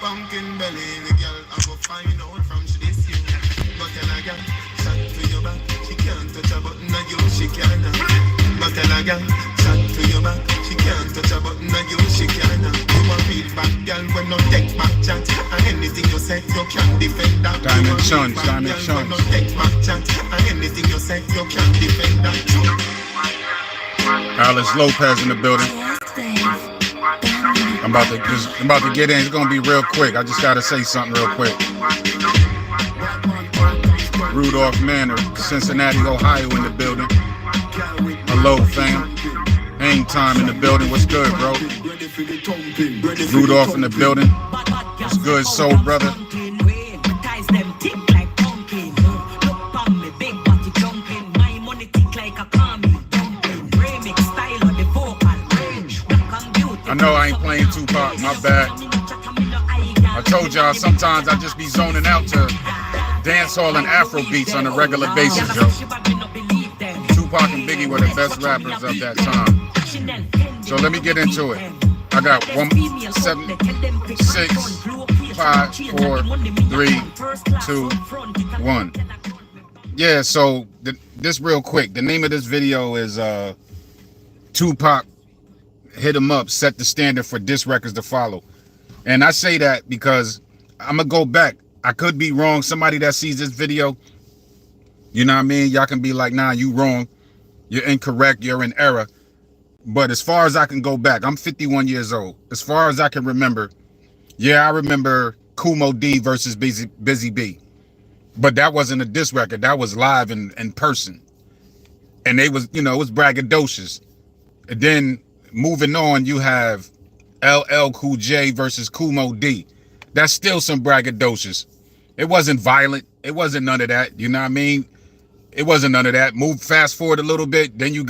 pumpkin belly, the girl I go find out from she this you. But tell a girl, shot to your back, she can't touch a button on you, she can't. But tell a girl, shot to your back, she can't touch a button on you, she can't. You a real bad girl when no take back chat, and anything you say you can't defend that. Diamond Chunks, Diamond Chunks. No take back chat, and anything you say you can't defend that. Alice Lopez in the building. I'm about to get in. It's gonna be real quick. I just gotta say something real quick. Rudolph Manor, Cincinnati, Ohio in the building. Hello, fam. Hang time in the building. What's good, bro? Rudolph in the building. What's good, soul brother? I know I ain't playing Tupac, my bad. I told y'all sometimes I just be zoning out to dancehall and Afro beats on a regular basis, yo. Tupac and Biggie were the best rappers of that time. So let me get into it. I got 1, 7, 6, 5, 4, 3, 2, 1. Yeah, so this real quick. The name of this video is Tupac Hit 'Em Up, set the standard for diss records to follow. And I say that because I'm gonna go back. I could be wrong. Somebody that sees this video, you know what I mean? Y'all can be like, nah, you wrong. You're incorrect. You're in error. But as far as I can go back, I'm 51 years old. As far as I can remember, yeah, I remember Kumo D versus Busy B. But that wasn't a diss record. That was live in person. And they was, you know, it was braggadocious. And then moving on, you have LL Cool J versus Kumo D. That's still some braggadocious. It wasn't violent. It wasn't none of that. You know what I mean? It wasn't none of that. Move fast forward a little bit. Then it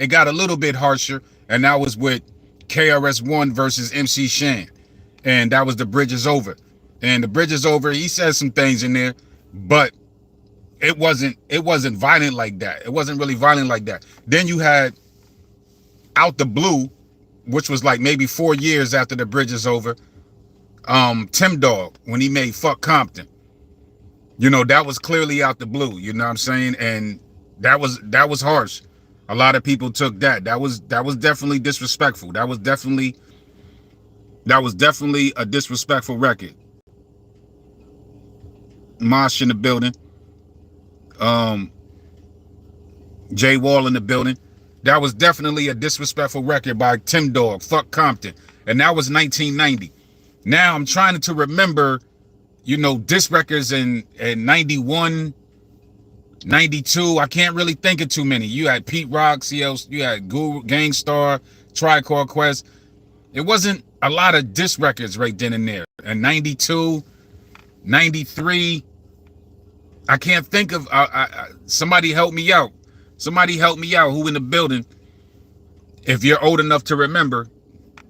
got a little bit harsher. And that was with KRS-One versus MC Shan. And that was The Bridge Is Over. And The Bridge Is Over, he said some things in there, but it wasn't violent like that. It wasn't really violent like that. Then you had Out the Blue, which was like maybe 4 years after The Bridge Is Over. Tim Dog, when he made Fuck Compton. You know, that was clearly out the blue, you know what I'm saying? And that was harsh. A lot of people took that. That was definitely disrespectful. That was definitely a disrespectful record. Mosh in the building. Jay Wall in the building. That was definitely a disrespectful record by Tim Dog, Fuck Compton. And that was 1990. Now I'm trying to remember, you know, diss records in 91, 92. I can't really think of too many. You had Pete Rock, you had Guru, Gangstar, Tricore Quest. It wasn't a lot of diss records right then and there. And 92, 93, I can't think of, somebody help me out. Somebody help me out who in the building, if you're old enough to remember,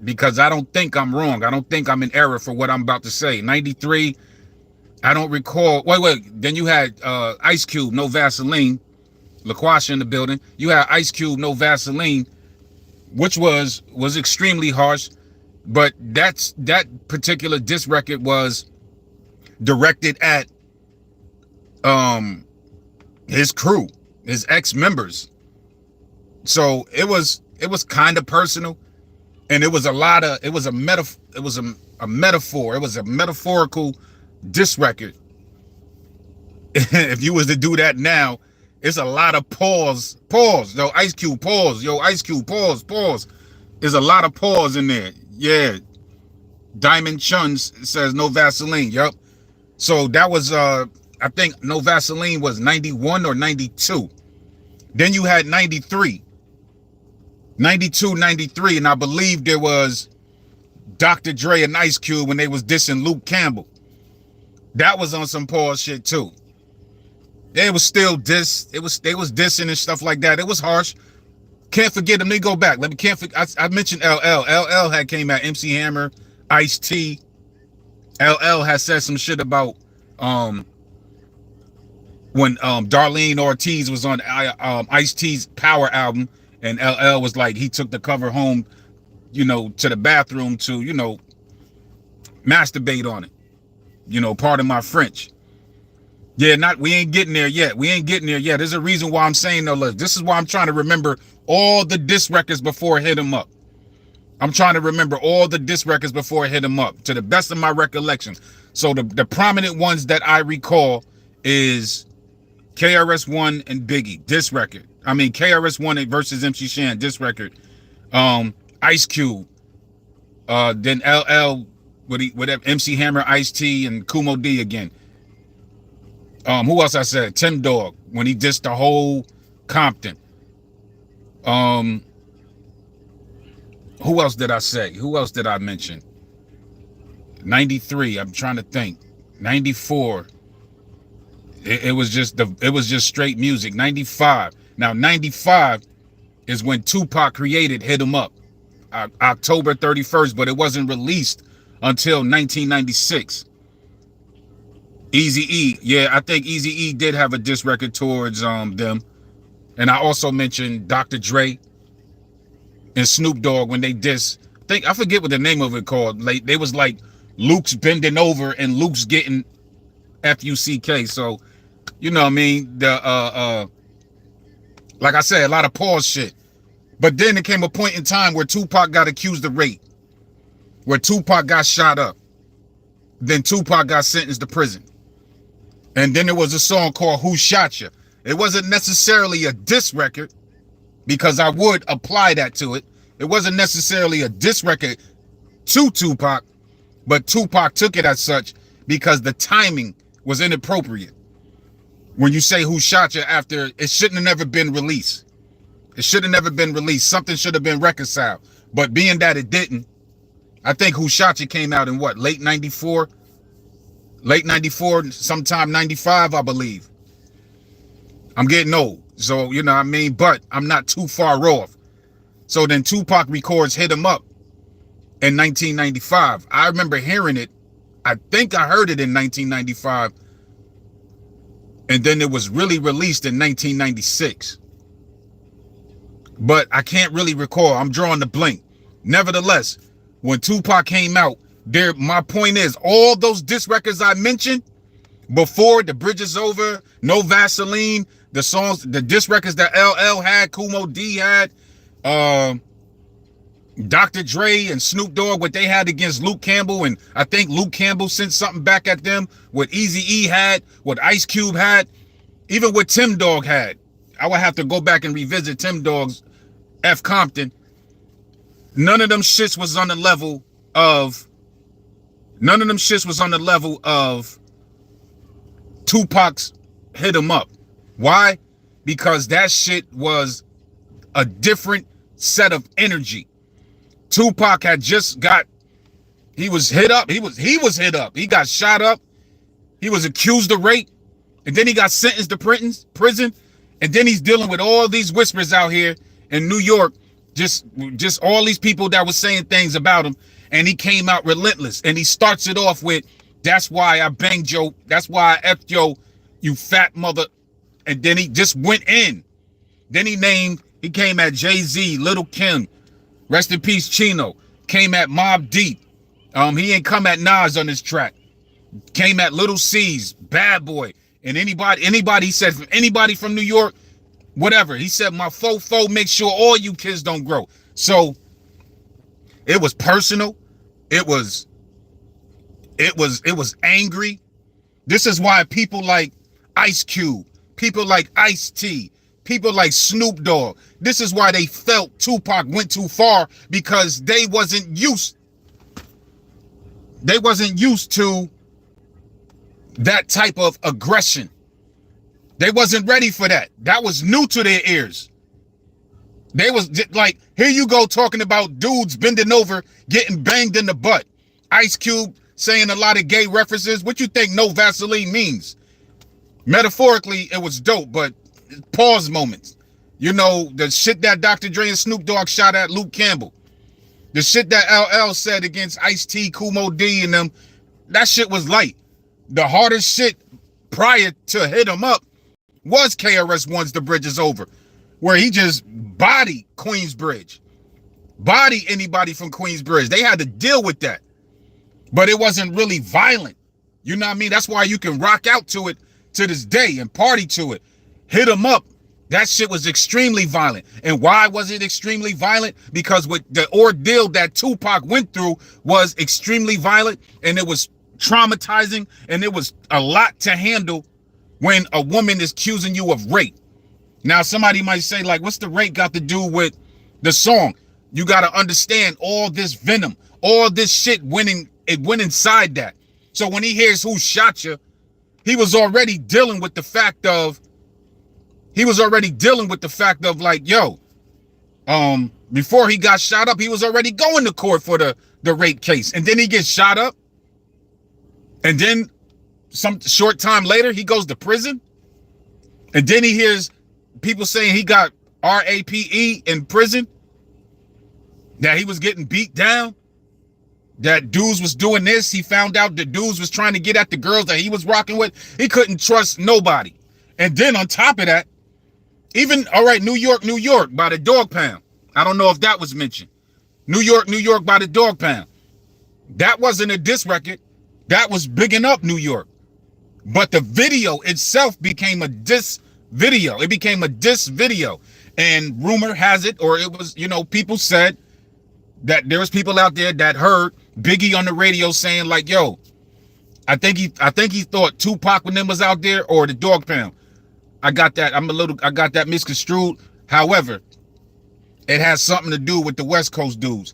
because I don't think I'm wrong. I don't think I'm in error for what I'm about to say. 93, I don't recall. Wait. Then you had Ice Cube, No Vaseline. LaQuasha in the building. You had Ice Cube, No Vaseline, which was extremely harsh. But that particular diss record was directed at his crew, his ex-members. So it was kind of personal, and it was a metaphorical diss record. If you was to do that now, it's a lot of pause, yo, Ice Cube, pause, yo, Ice Cube, pause. There's a lot of pause in there. Yeah. Diamond Chuns says No Vaseline. Yep. So that was I think No Vaseline was 91 or 92. Then you had 93. 92, 93, and I believe there was Dr. Dre and Ice Cube when they was dissing Luke Campbell. That was on some pause shit too. They was still diss. They was dissing and stuff like that. It was harsh. Can't forget them. Let me go back. I mentioned LL. LL had came at MC Hammer, Ice-T. LL had said some shit about when Darlene Ortiz was on Ice-T's Power album, and LL was like, he took the cover home, you know, to the bathroom to, you know, masturbate on it. You know, pardon my French. Yeah, we ain't getting there yet. We ain't getting there yet. There's a reason why I'm saying no. This is why I'm trying to remember all the diss records before I hit them up. I'm trying to remember all the diss records before I hit them up, to the best of my recollection. So the prominent ones that I recall is KRS-One and Biggie, diss record. I mean, KRS-One versus MC Shan, diss record. Ice Cube. Then LL with MC Hammer, Ice-T, and Kumo D again. Who else I said? Tim Dog, when he dissed the whole Compton. Who else did I say? Who else did I mention? 93, I'm trying to think. 94. It was just straight music. 95. Now 95 is when Tupac created Hit 'Em Up. October 31st, but it wasn't released until 1996. Eazy-E, yeah, I think Eazy-E did have a diss record towards them. And I also mentioned Dr. Dre and Snoop Dogg when they diss. I forget what the name of it called. Like, they was like Luke's bending over and Luke's getting F-U-C-K. So, you know what I mean? Like I said, a lot of pause shit. But then there came a point in time where Tupac got accused of rape, where Tupac got shot up. Then Tupac got sentenced to prison. And then there was a song called Who Shot Ya? It wasn't necessarily a diss record, because I would apply that to it. It wasn't necessarily a diss record to Tupac, but Tupac took it as such because the timing was inappropriate. When you say Who Shot Ya after, it shouldn't have never been released. It should have never been released. Something should have been reconciled. But being that it didn't, I think Who Shot Ya came out in what, late 94? Late 94, sometime 95, I believe. I'm getting old, so you know what I mean, but I'm not too far off. So then Tupac records Hit 'Em Up in 1995. I remember hearing it. I think I heard it in 1995. And then it was really released in 1996. But I can't really recall. I'm drawing the blank. Nevertheless, when Tupac came out, my point is, all those diss records I mentioned before, The Bridge Is Over, No Vaseline, the songs, the diss records that LL had, Kumo D had, Dr. Dre and Snoop Dogg, what they had against Luke Campbell, and I think Luke Campbell sent something back at them, what Eazy-E had, what Ice Cube had, even what Tim Dog had. I would have to go back and revisit Tim Dog's F Compton. None of them shits was on the level of Tupac's Hit 'Em Up. Why? Because that shit was a different set of energy. Tupac had just he was hit up. He was hit up. He got shot up. He was accused of rape. And then he got sentenced to prison. And then he's dealing with all these whispers out here in New York. Just all these people that was saying things about him. And he came out relentless. And he starts it off with, that's why I banged yo. That's why I effed yo, you fat mother. And then he just went in. Then he came at Jay-Z, Lil' Kim, rest in peace, Chino. Came at Mobb Deep. He ain't come at Nas on this track. Came at Little C's, Bad Boy. And anybody, he said, anybody from New York, whatever. He said, my fo make sure all you kids don't grow. So it was personal. It was angry. This is why people like Ice Cube, people like Ice-T, people like Snoop Dogg, this is why they felt Tupac went too far, because they wasn't used to that type of aggression. They wasn't ready for that. That was new to their ears. They was like, here you go talking about dudes bending over, getting banged in the butt. Ice Cube saying a lot of gay references. What you think No Vaseline means? Metaphorically, it was dope, but pause moments. You know, the shit that Dr. Dre and Snoop Dogg shot at Luke Campbell. The shit that LL said against Ice-T, Kumo D and them, that shit was light. The hardest shit prior to Hit 'Em Up was KRS-One's The Bridge Is Over, where he just bodied Queensbridge. Body anybody from Queensbridge. They had to deal with that. but it wasn't really violent. You know what I mean? That's why you can rock out to it to this day and party to it. Hit 'em Up. That shit was extremely violent. And why was it extremely violent? Because what the ordeal that Tupac went through was extremely violent, and it was traumatizing, and it was a lot to handle when a woman is accusing you of rape. Now, somebody might say, like, what's the rape got to do with the song? You got to understand all this venom, all this shit it went inside that. So when he hears who shot you, he was already dealing with the fact of, like, yo, before he got shot up, he was already going to court for the rape case. And then he gets shot up. And then some short time later, he goes to prison. And then he hears people saying he got RAPE in prison, that he was getting beat down, that dudes was doing this. He found out the dudes was trying to get at the girls that he was rocking with. He couldn't trust nobody. And then on top of that, even, all right, New York, New York by the Dog Pound. I don't know if that was mentioned. New York, New York by the Dog Pound. That wasn't a diss record. That was bigging up New York. But the video itself became a diss video. It became a diss video. And rumor has it, or it was, you know, people said that there was people out there that heard Biggie on the radio saying, like, yo, I think he thought Tupac when them was out there, or the Dog Pound. I got that misconstrued. However, it has something to do with the West Coast dudes,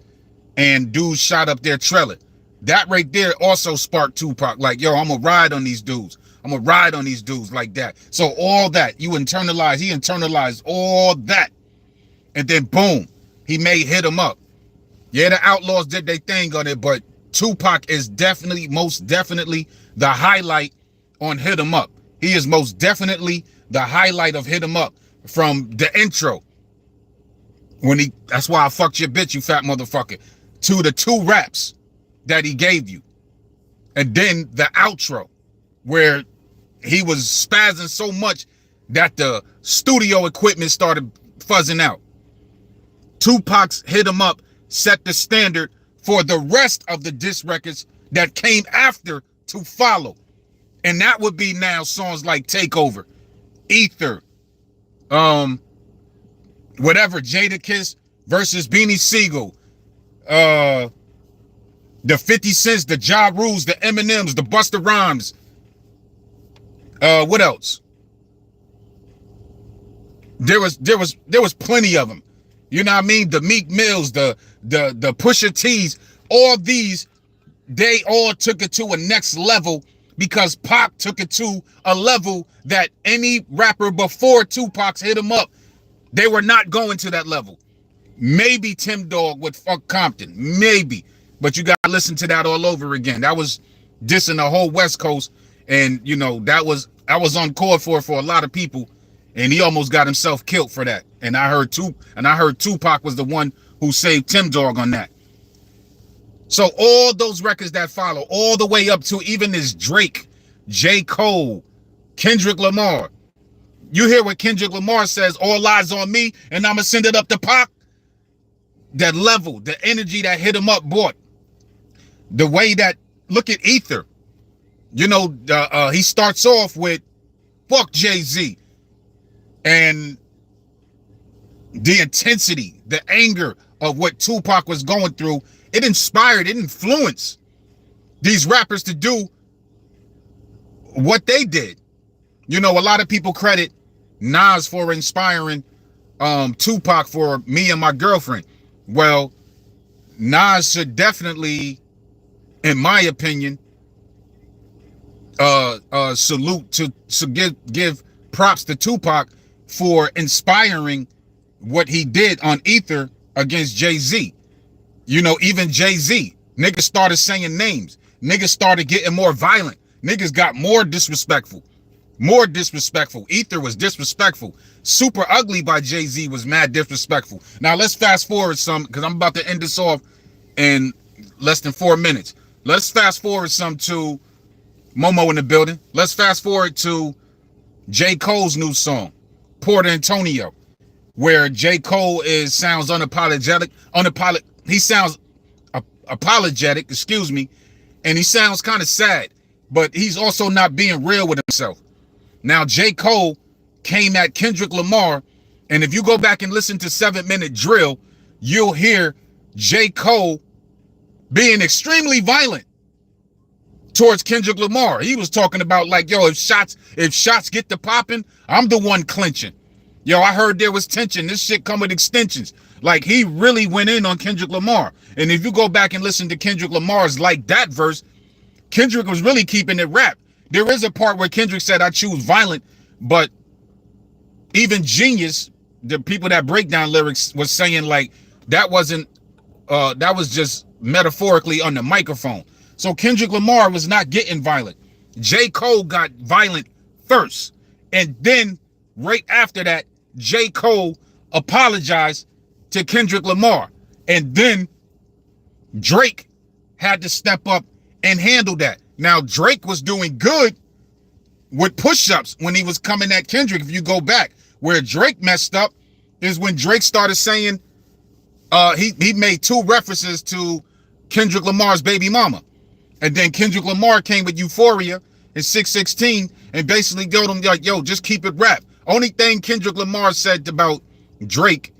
and dudes shot up their trailer. That right there also sparked Tupac, like, yo, I'm gonna ride on these dudes. I'm gonna ride on these dudes like that. So all that, he internalized all that. And then boom, he made Hit 'Em Up. Yeah, the Outlaws did their thing on it, but Tupac is most definitely the highlight on Hit 'Em Up. He is most definitely the highlight of Hit 'Em Up from the intro. That's why I fucked your bitch, you fat motherfucker, to the 2 raps that he gave you. And then the outro, where he was spazzing so much that the studio equipment started fuzzing out. Tupac's Hit 'Em Up set the standard for the rest of the diss records that came after to follow. And that would be now songs like Takeover, Ether, whatever, Jadakiss versus Beanie Siegel, the 50 Cents, the Ja Rules, the Eminems, the Busta Rhymes. What else? There was plenty of them. You know what I mean? The Meek Mills, the Pusha T's, all these, they all took it to a next level because Pac took it to a level that any rapper before Tupac's Hit 'Em Up, they were not going to that level. Maybe Tim Dog with Fuck Compton, maybe. But you got to listen to that all over again. That was dissing the whole West Coast. And, you know, I was on call for a lot of people. And he almost got himself killed for that. And I heard Tupac was the one who saved Tim Dog on that. So all those records that follow, all the way up to even this Drake, J. Cole, Kendrick Lamar. You hear what Kendrick Lamar says, all eyes on me, and I'm going to send it up to Pac. That level, the energy that Hit 'Em Up brought. The way that, look at Ether. You know, he starts off with, fuck Jay-Z. And the intensity, the anger of what Tupac was going through, it influenced these rappers to do what they did. You know, a lot of people credit Nas for inspiring Tupac for Me and My Girlfriend. Well, Nas should definitely, in my opinion, salute to give props to Tupac for inspiring what he did on Ether against Jay-Z. You know, even Jay-Z, niggas started saying names. Niggas started getting more violent. Niggas got more disrespectful. More disrespectful. Ether was disrespectful. Super Ugly by Jay-Z was mad disrespectful. Now let's fast forward some, because I'm about to end this off in less than 4 minutes. Let's fast forward some to Momo in the building. Let's fast forward to J. Cole's new song, Porter Antonio, where J. Cole sounds unapologetic. He sounds apologetic, excuse me, And he sounds kind of sad, but he's also not being real with himself. Now, J. Cole came at Kendrick Lamar, and if you go back and listen to 7 Minute Drill, you'll hear J. Cole being extremely violent towards Kendrick Lamar. He was talking about like, yo, if shots get to popping, I'm the one clinching. Yo, I heard there was tension. This shit come with extensions. Like, he really went in on Kendrick Lamar. And if you go back and listen to Kendrick Lamar's Like That verse, Kendrick was really keeping it rap. There is a part where Kendrick said, I choose violent, but even Genius, the people that break down lyrics, was saying like, that wasn't, that was just metaphorically on the microphone. So Kendrick Lamar was not getting violent. J. Cole got violent first. And then right after that, J. Cole apologized to Kendrick Lamar. And then Drake had to step up and handle that. Now, Drake was doing good with push-ups when he was coming at Kendrick. If you go back, where Drake messed up is when Drake started saying, he made 2 references to Kendrick Lamar's baby mama. And then Kendrick Lamar came with Euphoria in 616 and basically told him, like, yo, just keep it rap. Only thing Kendrick Lamar said about Drake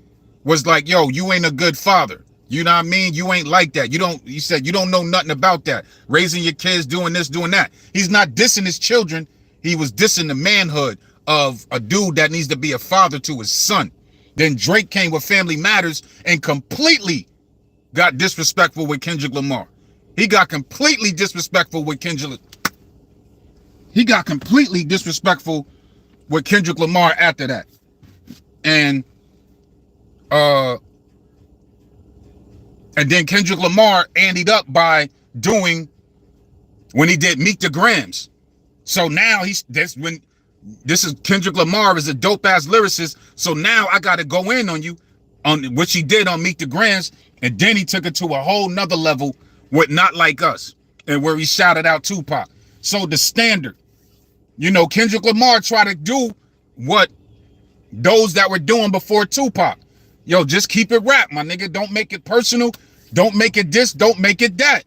was like, yo, you ain't a good father. You know what I mean? You ain't like that. He said, you don't know nothing about that. Raising your kids, doing this, doing that. He's not dissing his children. He was dissing the manhood of a dude that needs to be a father to his son. Then Drake came with Family Matters and completely got disrespectful with Kendrick Lamar. He got completely disrespectful with Kendrick. He got completely disrespectful with Kendrick Lamar after that. And then Kendrick Lamar ended up by doing when he did Meet the Grams. So now this is Kendrick Lamar is a dope ass lyricist. So now I got to go in on you on what he did on Meet the Grams. And then he took it to a whole nother level with Not Like Us, and where he shouted out Tupac. So the standard, Kendrick Lamar tried to do what those that were doing before Tupac. Yo, just keep it rap, my nigga. Don't make it personal. Don't make it this. Don't make it that.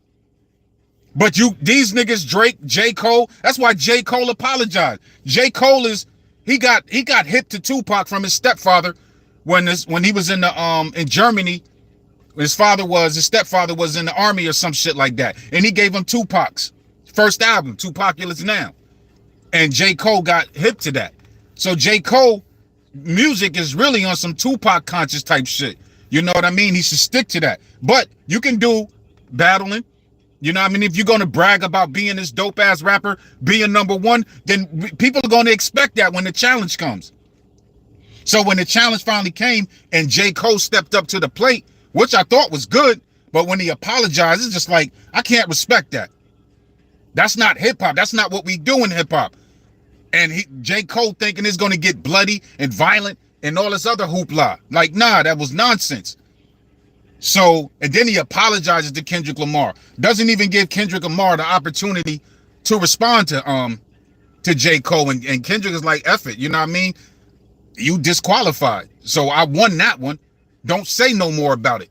But these niggas, Drake, J. Cole, that's why J. Cole apologized. J. Cole he got hip to Tupac from his stepfather when he was in Germany. His stepfather was in the army or some shit like that. And he gave him Tupac's first album, Tupaculous Now. And J. Cole got hip to that. So J. Cole music is really on some Tupac conscious type shit. You know what I mean? He should stick to that. But you can do battling. You know what I mean? If you're going to brag about being this dope ass rapper, being number one, then people are going to expect that when the challenge comes. So when the challenge finally came and J. Cole stepped up to the plate, which I thought was good, but when he apologized, it's just like, I can't respect that. That's not hip hop. That's not what we do in hip hop. And J. Cole thinking it's going to get bloody and violent and all this other hoopla. Like, nah, that was nonsense. So, and then he apologizes to Kendrick Lamar. Doesn't even give Kendrick Lamar the opportunity to respond to J. Cole. And Kendrick is like, F it, you know what I mean? You disqualified. So I won that one. Don't say no more about it.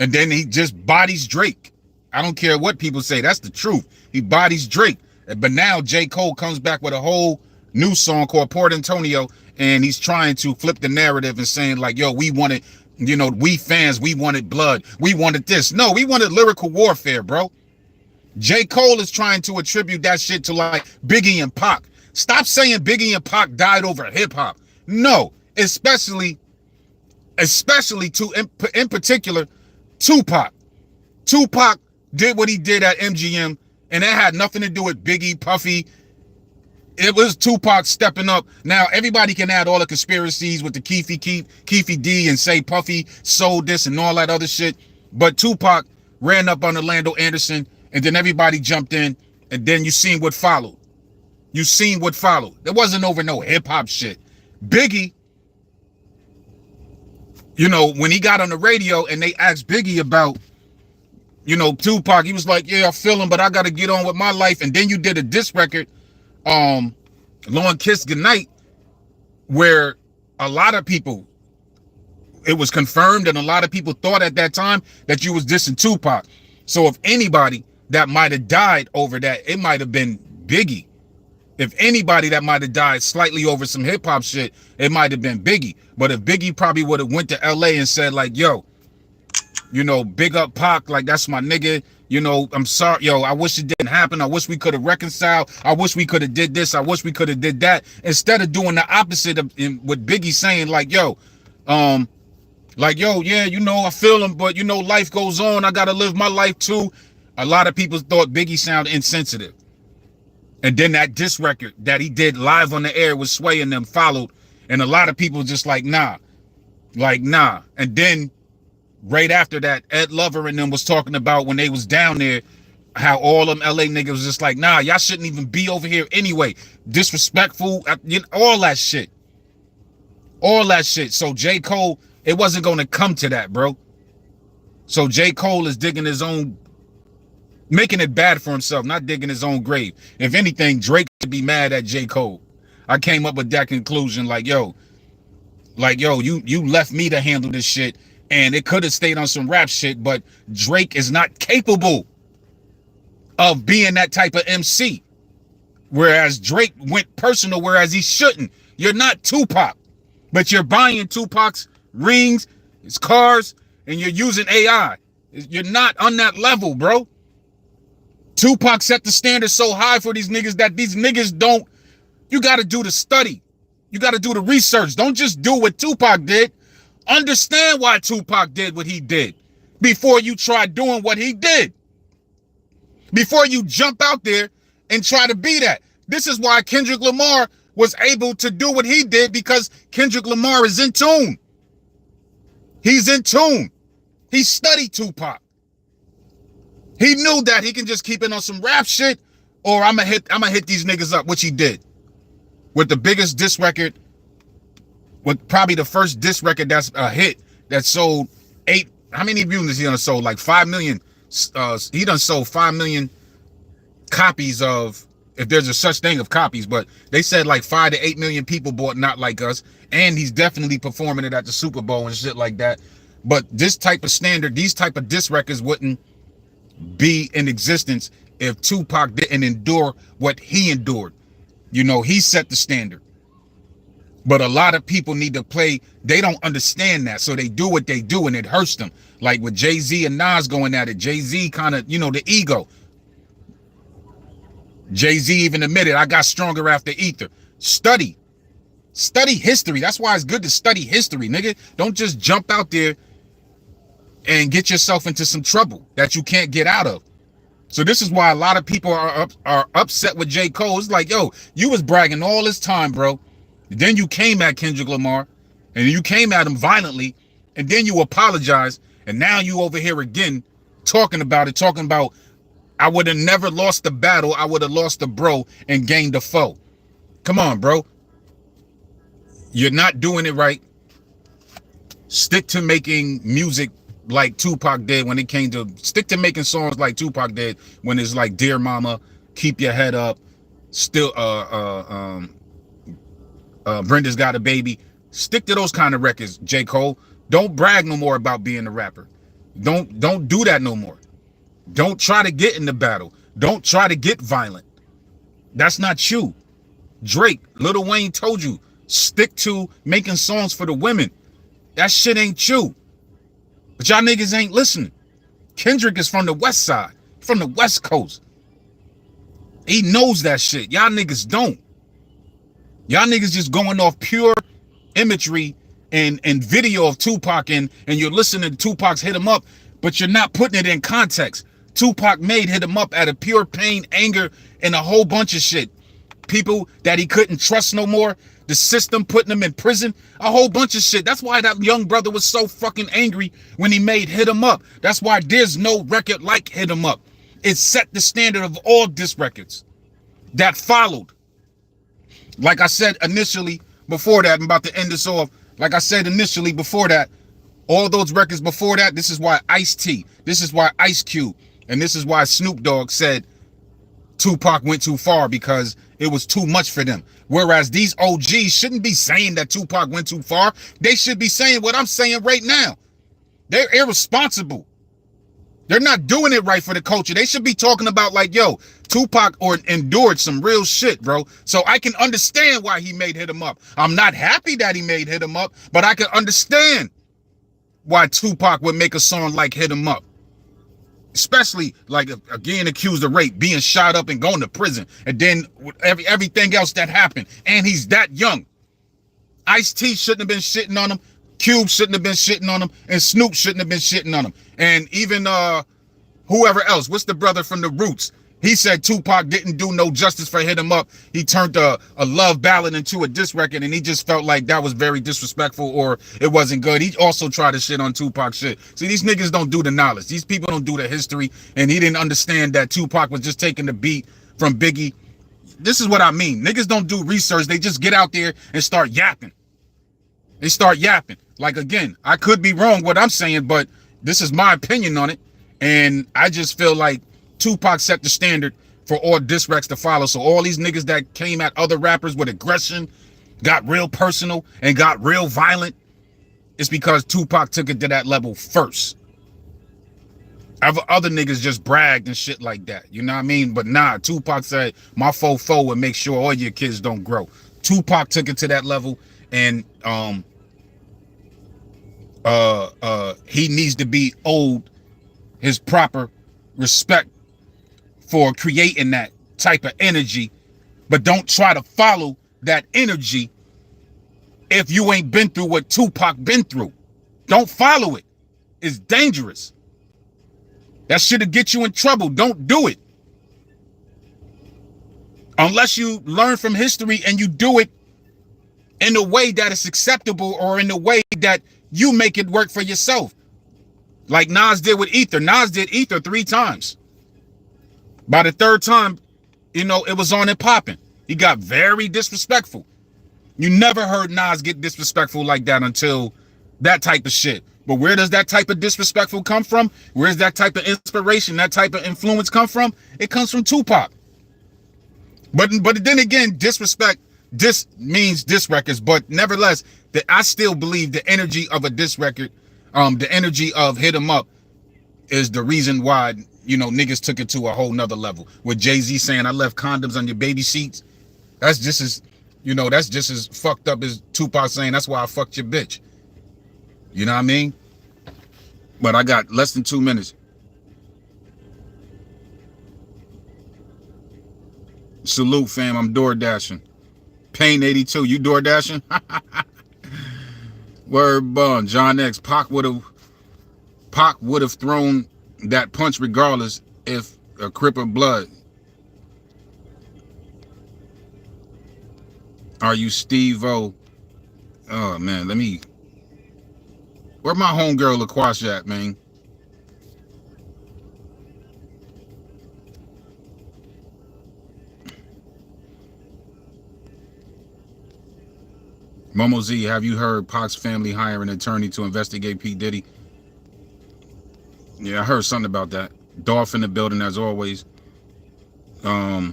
And then he just bodies Drake. I don't care what people say. That's the truth. He bodies Drake. But now J. Cole comes back with a whole new song called Port Antonio. And he's trying to flip the narrative and saying like, yo, we wanted, we fans, we wanted blood. We wanted this. No, we wanted lyrical warfare, bro. J. Cole is trying to attribute that shit to like Biggie and Pac. Stop saying Biggie and Pac died over hip hop. No, especially in particular, Tupac. Tupac did what he did at MGM, and that had nothing to do with Biggie, Puffy. It was Tupac stepping up. Now, everybody can add all the conspiracies with the Keefy D and say Puffy sold this and all that other shit. But Tupac ran up on Orlando Anderson, and then everybody jumped in, and then you seen what followed. There wasn't over no hip-hop shit. Biggie, when he got on the radio and they asked Biggie about, Tupac, he was like, yeah, I feel him, but I got to get on with my life. And then you did a diss record, Long Kiss Goodnight, where a lot of people, it was confirmed and a lot of people thought at that time that you was dissing Tupac. So if anybody that might have died over that, it might have been Biggie. If anybody that might have died slightly over some hip hop shit, it might have been Biggie. But if Biggie probably would have went to LA and said like, yo, you know, big up Pac, like that's my nigga. You know, I'm sorry, yo, I wish it didn't happen. I wish we could have reconciled. I wish we could have did this. I wish we could have did that. Instead of doing the opposite of what Biggie saying, like, yo, yeah, you know, I feel him, but you know, life goes on. I gotta live my life too. A lot of people thought Biggie sounded insensitive. And then that diss record that he did live on the air with Sway and them followed. And a lot of people just like, nah. And then right after that, Ed Lover and them was talking about when they was down there, how all them LA niggas was just like, nah, y'all shouldn't even be over here anyway. Disrespectful, you know, all that shit. All that shit. So J. Cole, it wasn't going to come to that, bro. So J. Cole is digging his own, making it bad for himself, not digging his own grave. If anything, Drake should be mad at J. Cole. I came up with that conclusion, like, yo, you left me to handle this shit, and it could have stayed on some rap shit, but Drake is not capable of being that type of MC. Whereas Drake went personal, whereas he shouldn't. You're not Tupac, but you're buying Tupac's rings, his cars, and you're using AI. You're not on that level, bro. Tupac set the standard so high for these niggas that these niggas don't. You got to do the study. You got to do the research. Don't just do what Tupac did. Understand why Tupac did what he did before you try doing what he did. Before you jump out there and try to be that. This is why Kendrick Lamar was able to do what he did, because Kendrick Lamar is in tune. He's in tune. He studied Tupac. He knew that he can just keep it on some rap shit, or I'm gonna hit these niggas up, which he did. With the biggest diss record, with probably the first diss record that's a hit that sold how many views he done sold? Like 5 million. He done sold 5 million copies of, if there's a such thing of copies, but they said like 5 to 8 million people bought Not Like Us, and he's definitely performing it at the Super Bowl and shit like that. But this type of standard, these type of diss records wouldn't be in existence if Tupac didn't endure what he endured. You know, he set the standard. But a lot of people need to play, they don't understand that, so they do what they do and it hurts them. Like with Jay-Z and Nas going at it, Jay-Z kind of, you know, the ego. Jay-Z even admitted, I got stronger after Ether. Study history. That's why it's good to study history, nigga. Don't just jump out there and get yourself into some trouble that you can't get out of. So this is why a lot of people are upset with J. Cole. It's like, yo, you was bragging all this time, bro. Then you came at Kendrick Lamar, and you came at him violently, and then you apologized, and now you over here again talking about I would have never lost the battle. I would have lost the bro and gained the foe. Come on, bro. You're not doing it right. Stick to making music like Tupac did when it came to, stick to making songs like Tupac did when it's like Dear Mama, Keep Your Head Up, still Brenda's Got a Baby. Stick to those kind of records, J. Cole. Don't brag no more about being a rapper. Don't do that no more. Don't try to get in the battle. Don't try to get violent. That's not you. Drake, Lil Wayne told you, stick to making songs for the women. That shit ain't you. But y'all niggas ain't listening. Kendrick is from the west side, from the west coast. He knows that shit. Y'all niggas don't. Y'all niggas just going off pure imagery and video of Tupac, and you're listening to Tupac's Hit 'Em Up, but you're not putting it in context. Tupac made Hit 'Em Up out of pure pain, anger, and a whole bunch of shit. People that he couldn't trust no more. The system putting him in prison. A whole bunch of shit. That's why that young brother was so fucking angry when he made Hit 'Em Up. That's why there's no record like Hit 'Em Up. It set the standard of all diss records that followed. Like I said initially before that, I'm about to end this off. Like I said initially before that, all those records before that, this is why Ice-T, this is why Ice Cube, and this is why Snoop Dogg said Tupac went too far, because it was too much for them. Whereas these OGs shouldn't be saying that Tupac went too far. They should be saying what I'm saying right now. They're irresponsible. They're not doing it right for the culture. They should be talking about like, yo, Tupac endured some real shit, bro. So I can understand why he made Hit 'Em Up. I'm not happy that he made Hit 'Em Up, but I can understand why Tupac would make a song like Hit 'Em Up. Especially like again accused of rape, being shot up and going to prison, and then everything else that happened. And he's that young. Ice-T shouldn't have been shitting on him. Cube shouldn't have been shitting on him, and Snoop shouldn't have been shitting on him. And even whoever else, what's the brother from the Roots? He said Tupac didn't do no justice for Hit 'Em Up. He turned a love ballad into a diss record, and he just felt like that was very disrespectful or it wasn't good. He also tried to shit on Tupac shit. See, these niggas don't do the knowledge. These people don't do the history, and he didn't understand that Tupac was just taking the beat from Biggie. This is what I mean. Niggas don't do research. They just get out there and start yapping. They start yapping. Like, again, I could be wrong what I'm saying, but this is my opinion on it. And I just feel like Tupac set the standard for all diss recs to follow. So all these niggas that came at other rappers with aggression, got real personal, and got real violent, it's because Tupac took it to that level first. Other niggas just bragged and shit like that. You know what I mean? But nah, Tupac said, my fo would make sure all your kids don't grow. Tupac took it to that level, and he needs to be owed his proper respect for creating that type of energy, but don't try to follow that energy if you ain't been through what Tupac been through. Don't follow it. It's dangerous. That shit'll get you in trouble. Don't do it. Unless you learn from history and you do it in a way that is acceptable or in a way that you make it work for yourself. Like Nas did with Ether. Nas did Ether 3 times. By the 3rd time, you know, it was on and popping. He got very disrespectful. You never heard Nas get disrespectful like that until that type of shit. But where does that type of disrespectful come from? Where's that type of inspiration, that type of influence come from? It comes from Tupac. But then again, disrespect, diss means diss records. But nevertheless, that I still believe the energy of a diss record, the energy of Hit 'Em Up is the reason why, you know, niggas took it to a whole nother level. With Jay-Z saying, I left condoms on your baby seats. That's just as, you know, that's just as fucked up as Tupac saying, that's why I fucked your bitch. You know what I mean? But I got less than 2 minutes. Salute, fam. I'm door dashing. Pain 82. You door dashing? Word bun. John X. Pac would have thrown that punch regardless if a Crip of Blood. Are you Steve-O? Oh man, let me. Where my homegirl LaQuash at, man? Momo Z, have you heard Pac's family hire an attorney to investigate P. Diddy? Yeah, I heard something about that. Dolph in the building as always. How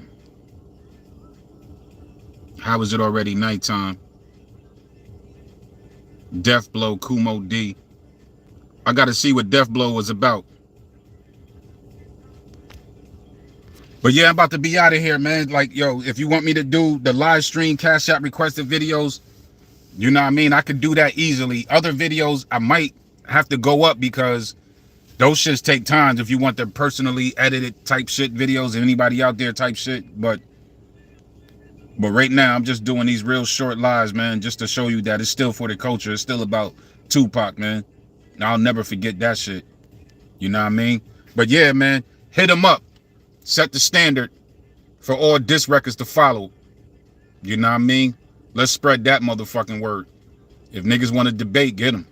is it already nighttime? Death Blow, Kumo D. I gotta see what Death Blow was about. But yeah, I'm about to be out of here, man. Like, yo, if you want me to do the live stream, Cash App requested videos, you know what I mean? I could do that easily. Other videos, I might have to go up because those shits take time if you want the personally edited type shit videos, anybody out there type shit. But right now, I'm just doing these real short lives, man, just to show you that it's still for the culture. It's still about Tupac, man. I'll never forget that shit. You know what I mean? But yeah, man, Hit 'Em Up. Set the standard for all diss records to follow. You know what I mean? Let's spread that motherfucking word. If niggas want to debate, get them.